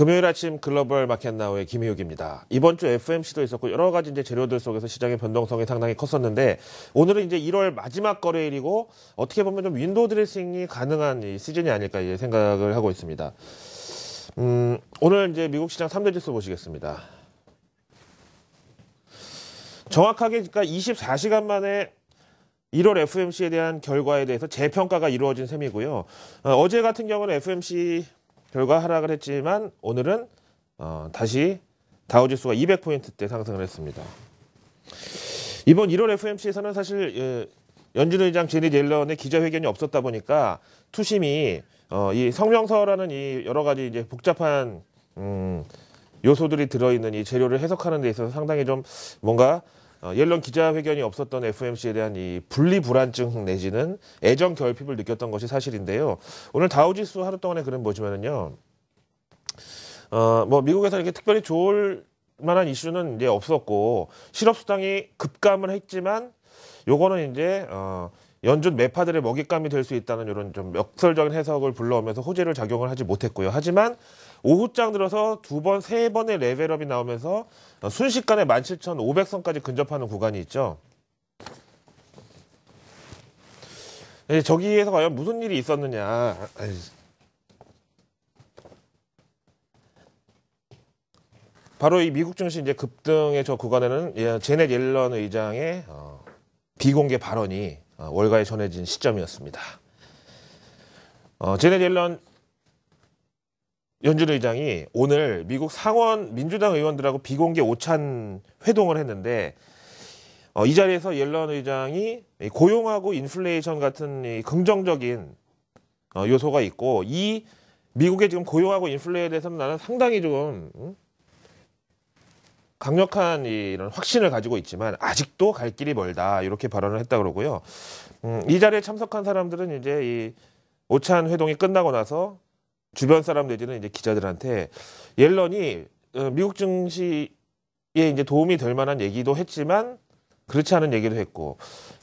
금요일 아침 글로벌 마켓나우의 김희욱입니다. 이번 주 FMC도 있었고 여러 가지 이제 재료들 속에서 시장의 변동성이 상당히 컸었는데 오늘은 이제 1월 마지막 거래일이고 어떻게 보면 좀 윈도우 드레싱이 가능한 이 시즌이 아닐까 생각을 하고 있습니다. 오늘 이제 미국 시장 3대 지수 보시겠습니다. 정확하게 그러니까 24시간 만에 1월 FMC에 대한 결과에 대해서 재평가가 이루어진 셈이고요. 어제 같은 경우는 FMC 결과 하락을 했지만 오늘은 다시 다우지수가 200포인트대 상승을 했습니다. 이번 1월 FMC에서는 사실 연준 의장 제닛 옐런의 기자회견이 없었다 보니까 투심이 이 성명서라는 이 여러 가지 이제 복잡한 요소들이 들어있는 이 재료를 해석하는 데 있어서 상당히 좀 뭔가 옐런 기자회견이 없었던 FMC에 대한 이 분리불안증 내지는 애정 결핍을 느꼈던 것이 사실인데요. 오늘 다우지수 하루 동안의 그림 보시면은요, 뭐 미국에서 이렇게 특별히 좋을 만한 이슈는 이제 없었고 실업수당이 급감을 했지만 요거는 이제 연준 매파들의 먹잇감이 될 수 있다는 이런 좀 역설적인 해석을 불러오면서 호재를 작용을 하지 못했고요. 하지만 오후장 들어서 두 번, 세 번의 레벨업이 나오면서 순식간에 17,500선까지 근접하는 구간이 있죠. 저기에서 과연 무슨 일이 있었느냐. 바로 이 미국 증시 이제 급등의 저 구간에는 제넷 옐런 의장의 비공개 발언이 월가에 전해진 시점이었습니다. 제넷 옐런 연준 의장이 오늘 미국 상원 민주당 의원들하고 비공개 오찬 회동을 했는데 이 자리에서 옐런 의장이 고용하고 인플레이션 같은 이 긍정적인 요소가 있고 이 미국의 지금 고용하고 인플레에 대해서는 나는 상당히 좀 강력한 이런 확신을 가지고 있지만 아직도 갈 길이 멀다 이렇게 발언을 했다 그러고요. 이 자리에 참석한 사람들은 이제 이 오찬 회동이 끝나고 나서 주변 사람 내지는 이제 기자들한테 옐런이 미국 증시에 이제 도움이 될 만한 얘기도 했지만 그렇지 않은 얘기도 했고,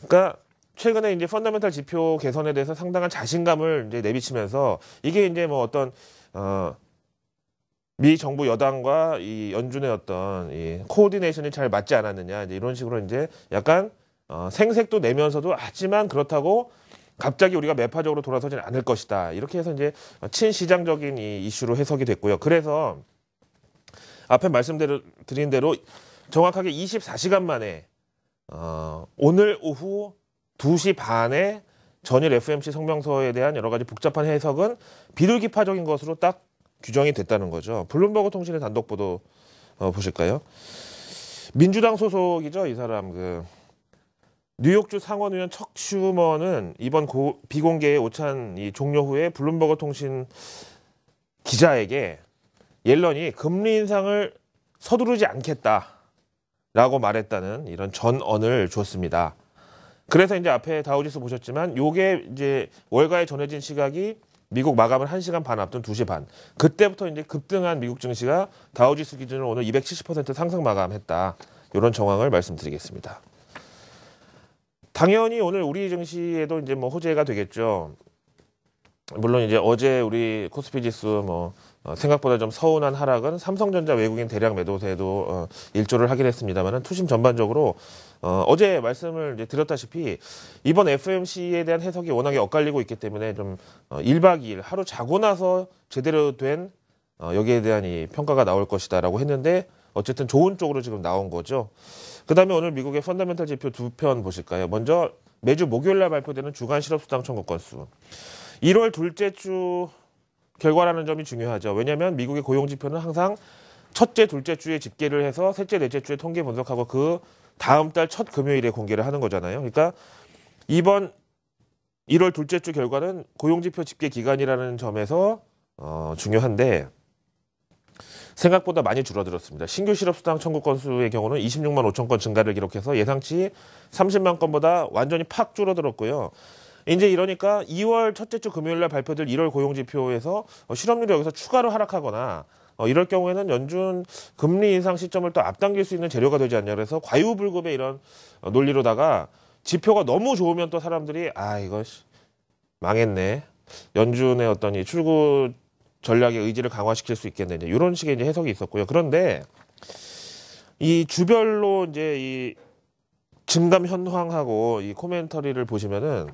그러니까 최근에 이제 펀더멘탈 지표 개선에 대해서 상당한 자신감을 이제 내비치면서 이게 이제 뭐 어떤 미 정부 여당과 이 연준의 어떤 이 코오디네이션이 잘 맞지 않았느냐 이제 이런 식으로 이제 약간 생색도 내면서도 하지만 그렇다고 갑자기 우리가 매파적으로 돌아서진 않을 것이다. 이렇게 해서 이제 친시장적인 이 이슈로 해석이 됐고요. 그래서 앞에 말씀드린 대로 정확하게 24시간 만에 오늘 오후 2시 반에 전일 FMC 성명서에 대한 여러 가지 복잡한 해석은 비둘기파적인 것으로 딱 규정이 됐다는 거죠. 블룸버그 통신의 단독 보도 보실까요? 민주당 소속이죠. 이 사람 뉴욕주 상원의원 척 슈머는 이번 비공개의 오찬 종료 후에 블룸버그 통신 기자에게 옐런이 금리 인상을 서두르지 않겠다라고 말했다는 이런 전언을 줬습니다. 그래서 이제 앞에 다우지수 보셨지만 요게 이제 월가에 전해진 시각이 미국 마감을 1시간 반 앞둔 2시 반. 그때부터 이제 급등한 미국 증시가 다우지수 기준으로 오늘 270% 상승 마감했다. 이런 정황을 말씀드리겠습니다. 당연히 오늘 우리 증시에도 이제 뭐 호재가 되겠죠. 물론 이제 어제 우리 코스피 지수 생각보다 좀 서운한 하락은 삼성전자 외국인 대량 매도세도 일조를 하긴 했습니다만은 투심 전반적으로 어제 말씀을 이제 드렸다시피 이번 FMC에 대한 해석이 워낙에 엇갈리고 있기 때문에 좀 1박 2일 하루 자고 나서 제대로 된 여기에 대한 이 평가가 나올 것이다라고 했는데 어쨌든 좋은 쪽으로 지금 나온 거죠. 그 다음에 오늘 미국의 펀더멘탈 지표 두 편 보실까요? 먼저 매주 목요일 날 발표되는 주간 실업수당 청구 건수. 1월 둘째 주 결과라는 점이 중요하죠. 왜냐하면 미국의 고용지표는 항상 첫째, 둘째 주에 집계를 해서 셋째, 넷째 주에 통계 분석하고 그 다음 달 첫 금요일에 공개를 하는 거잖아요. 그러니까 이번 1월 둘째 주 결과는 고용지표 집계 기간이라는 점에서 중요한데 생각보다 많이 줄어들었습니다. 신규 실업수당 청구 건수의 경우는 26만 5천 건 증가를 기록해서 예상치 30만 건보다 완전히 팍 줄어들었고요. 이제 이러니까 2월 첫째 주 금요일 날 발표될 1월 고용지표에서 실업률이 여기서 추가로 하락하거나 이럴 경우에는 연준 금리 인상 시점을 또 앞당길 수 있는 재료가 되지 않냐 그래서 과유불급의 이런 논리로다가 지표가 너무 좋으면 또 사람들이 이거 망했네. 연준의 어떤 이 출구 전략의 의지를 강화시킬 수 있겠느냐 이런 식의 이제 해석이 있었고요. 그런데 이 주별로 이제 이 증감 현황하고 이 코멘터리를 보시면은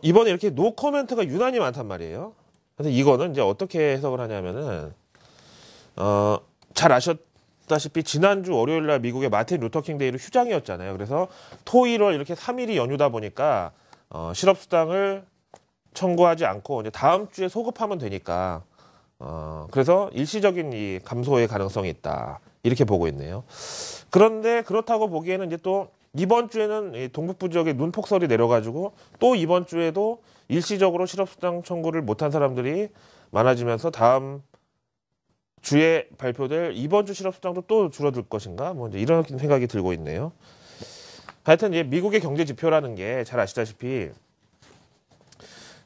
이번에 이렇게 노 코멘트가 유난히 많단 말이에요. 그래서 이거는 이제 어떻게 해석을 하냐면은 잘 아셨다시피 지난주 월요일 날 미국의 마틴 루터킹 데이로 휴장이었잖아요. 그래서 토일월 이렇게 3일이 연휴다 보니까 실업수당을 청구하지 않고 이제 다음 주에 소급하면 되니까 그래서 일시적인 이 감소의 가능성이 있다. 이렇게 보고 있네요. 그런데 그렇다고 보기에는 이제 또 이번 주에는 이 동북부 지역에 눈폭설이 내려가지고 또 이번 주에도 일시적으로 실업수당 청구를 못한 사람들이 많아지면서 다음 주에 발표될 이번 주 실업수당도 또 줄어들 것인가? 뭐 이제 이런 생각이 들고 있네요. 하여튼 이제 미국의 경제 지표라는 게 잘 아시다시피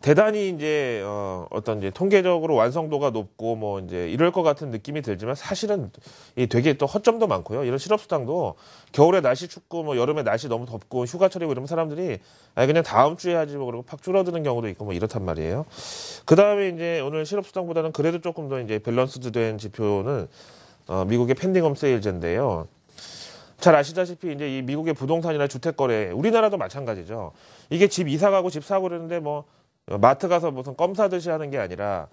대단히 이제 어떤 이제 통계적으로 완성도가 높고 뭐 이제 이럴 것 같은 느낌이 들지만 사실은 이 되게 또 허점도 많고요. 이런 실업수당도 겨울에 날씨 춥고 뭐 여름에 날씨 너무 덥고 휴가철이고 이러면 사람들이 아니 그냥 다음 주에 하지 뭐 그러고 팍 줄어드는 경우도 있고 뭐 이렇단 말이에요. 그 다음에 이제 오늘 실업수당보다는 그래도 조금 더 이제 밸런스된 지표는 미국의 펜딩 홈 세일즈인데요. 잘 아시다시피 이제 이 미국의 부동산이나 주택 거래 우리나라도 마찬가지죠. 이게 집 이사 가고 집 사고 그러는데 뭐 마트 가서 무슨 껌 사듯이 하는 게 아니라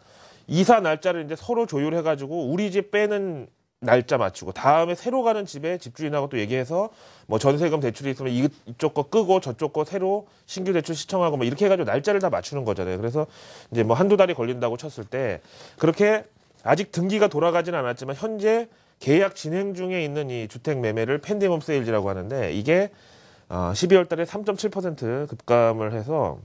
이사 날짜를 이제 서로 조율해가지고 우리 집 빼는 날짜 맞추고 다음에 새로 가는 집에 집주인하고 또 얘기해서 뭐 전세금 대출이 있으면 이쪽 거 끄고 저쪽 거 새로 신규 대출 신청하고 뭐 이렇게 해가지고 날짜를 다 맞추는 거잖아요. 그래서 이제 뭐 한두 달이 걸린다고 쳤을 때 그렇게 아직 등기가 돌아가지는 않았지만 현재 계약 진행 중에 있는 이 주택 매매를 펜딩홈 세일즈라고 하는데 이게 12월 달에 3.7% 급감을 해서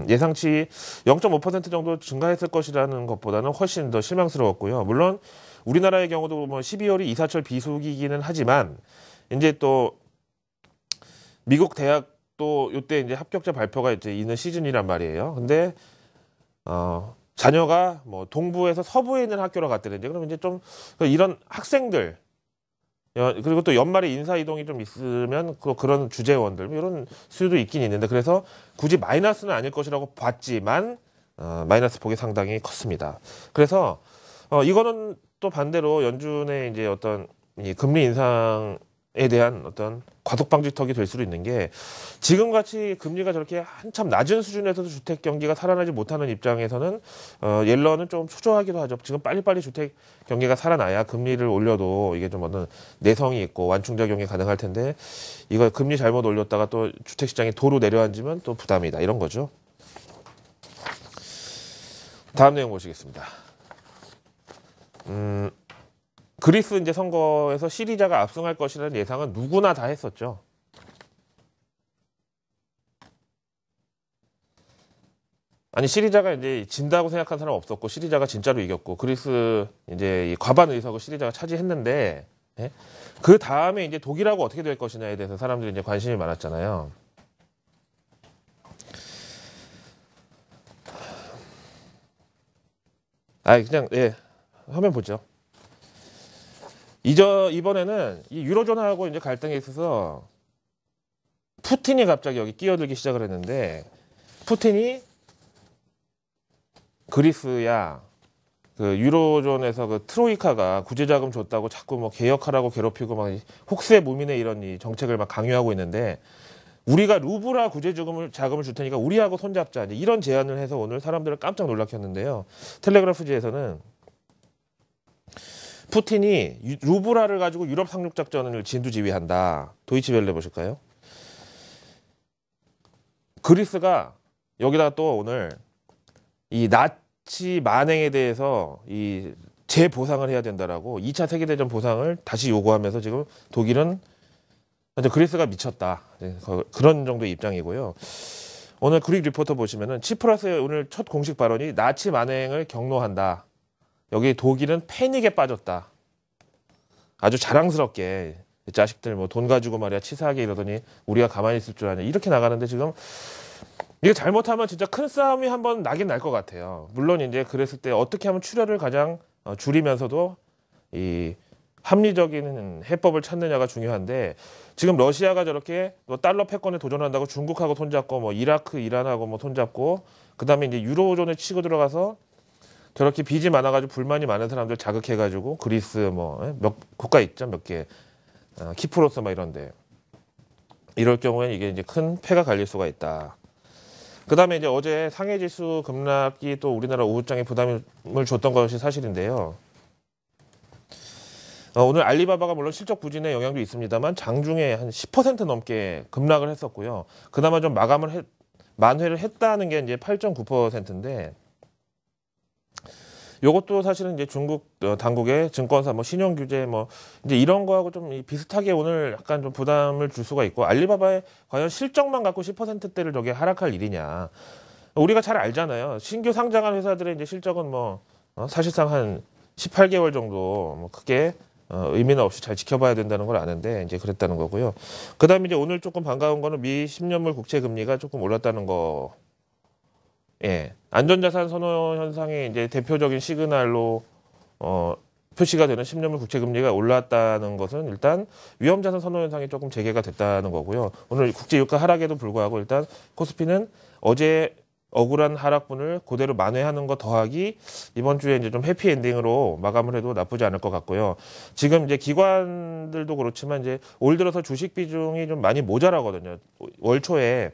예상치 0.5% 정도 증가했을 것이라는 것보다는 훨씬 더 실망스러웠고요. 물론 우리나라의 경우도 뭐 12월이 이사철 비수기이기는 하지만 이제 또 미국 대학도 이때 이제 합격자 발표가 이제 있는 시즌이란 말이에요. 근데 자녀가 뭐 동부에서 서부에 있는 학교로 갔다는데 그러면 이제 좀 이런 학생들 그리고 또 연말에 인사 이동이 좀 있으면 그런 주재원들 이런 수요도 있긴 있는데 그래서 굳이 마이너스는 아닐 것이라고 봤지만 마이너스 폭이 상당히 컸습니다. 그래서 이거는 또 반대로 연준의 이제 어떤 이 금리 인상에 대한 어떤 과속 방지턱이 될 수도 있는 게 지금같이 금리가 저렇게 한참 낮은 수준에서도 주택 경기가 살아나지 못하는 입장에서는 옐런은 좀 초조하기도 하죠. 지금 빨리빨리 주택 경기가 살아나야 금리를 올려도 이게 좀 어떤 내성이 있고 완충작용이 가능할 텐데 이거 금리 잘못 올렸다가 또 주택 시장이 도로 내려앉으면 또 부담이다 이런 거죠. 다음 내용 보시겠습니다. 그리스 이제 선거에서 시리자가 압승할 것이라는 예상은 누구나 다 했었죠. 아니 시리자가 이제 진다고 생각한 사람 없었고 시리자가 진짜로 이겼고 그리스 이제 이 과반 의석을 시리자가 차지했는데 예? 그 다음에 이제 독일하고 어떻게 될 것이냐에 대해서 사람들이 이제 관심이 많았잖아요. 그냥 화면 보죠. 이번에는 이 유로존하고 이제 갈등이 있어서 푸틴이 갑자기 여기 끼어들기 시작을 했는데 푸틴이 그리스야 그 유로존에서 그 트로이카가 구제자금 줬다고 자꾸 뭐 개혁하라고 괴롭히고 막 혹세 무민의 이런 이 정책을 막 강요하고 있는데 우리가 루브라 구제자금을 줄 테니까 우리하고 손잡자 이런 제안을 해서 오늘 사람들을 깜짝 놀라켰는데요. 텔레그래프지에서는 푸틴이 루브라를 가지고 유럽 상륙 작전을 진두지휘한다. 도이치벨레 보실까요? 그리스가 여기다가 또 오늘 이 나치 만행에 대해서 이 재보상을 해야 된다라고 2차 세계대전 보상을 다시 요구하면서 지금 독일은 그리스가 미쳤다. 그런 정도의 입장이고요. 오늘 그릭 리포터 보시면은 치프라스의 오늘 첫 공식 발언이 나치 만행을 경로한다. 여기 독일은 패닉에 빠졌다. 아주 자랑스럽게 이 자식들 뭐 돈 가지고 말이야 치사하게 이러더니 우리가 가만히 있을 줄 아냐 이렇게 나가는데 지금 이게 잘못하면 진짜 큰 싸움이 한번 나긴 날 것 같아요. 물론 이제 그랬을 때 어떻게 하면 출혈을 가장 줄이면서도 이 합리적인 해법을 찾느냐가 중요한데 지금 러시아가 저렇게 뭐 달러 패권에 도전한다고 중국하고 손잡고 뭐 이라크, 이란하고 뭐 손잡고 그다음에 이제 유로존에 치고 들어가서 저렇게 빚이 많아가지고 불만이 많은 사람들 자극해가지고 그리스 뭐 몇 국가 있죠 몇 개, 키프로스 막 이런데 이럴 경우에 이게 이제 큰 패가 갈릴 수가 있다. 그다음에 이제 어제 상해지수 급락이 또 우리나라 우후장에 부담을 줬던 것이 사실인데요. 오늘 알리바바가 물론 실적 부진의 영향도 있습니다만 장중에 한 10% 넘게 급락을 했었고요. 그나마 좀 만회를 했다는 게 이제 8.9%인데 요것도 사실은 이제 중국 당국의 증권사 뭐 신용 규제 뭐 이제 이런 거하고 좀 비슷하게 오늘 약간 좀 부담을 줄 수가 있고 알리바바의 과연 실적만 갖고 10%대를 저게 하락할 일이냐. 우리가 잘 알잖아요. 신규 상장한 회사들의 이제 실적은 뭐 사실상 한 18개월 정도 뭐 크게 의미는 없이 잘 지켜봐야 된다는 걸 아는데 이제 그랬다는 거고요. 그다음에 이제 오늘 조금 반가운 거는 미 10년물 국채 금리가 조금 올랐다는 거. 예. 안전자산 선호 현상의 이제 대표적인 시그널로 표시가 되는 10년물 국채 금리가 올랐다는 것은 일단 위험자산 선호 현상이 조금 재개가 됐다는 거고요. 오늘 국제 유가 하락에도 불구하고 일단 코스피는 어제 억울한 하락분을 그대로 만회하는 거 더하기 이번 주에 이제 좀 해피 엔딩으로 마감을 해도 나쁘지 않을 것 같고요. 지금 이제 기관들도 그렇지만 이제 올 들어서 주식 비중이 좀 많이 모자라거든요. 월 초에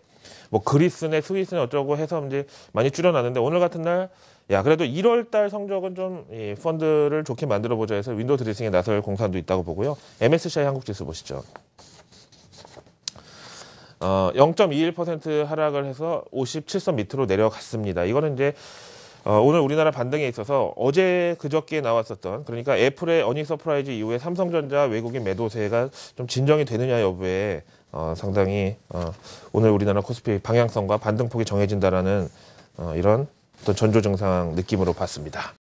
뭐 그리스네 스위스네 어쩌고 해서 이제 많이 줄여놨는데 오늘 같은 날 야 그래도 1월 달 성적은 좀 이 펀드를 좋게 만들어 보자 해서 윈도우 드레싱에 나설 공산도 있다고 보고요. MSCI 한국 지수 보시죠. 0.21% 하락을 해서 57선 밑으로 내려갔습니다. 이거는 이제 오늘 우리나라 반등에 있어서 어제 그저께 나왔었던 그러니까 애플의 어닝 서프라이즈 이후에 삼성전자 외국인 매도세가 좀 진정이 되느냐 여부에 상당히 오늘 우리나라 코스피 방향성과 반등폭이 정해진다라는 이런 어떤 전조 증상 느낌으로 봤습니다.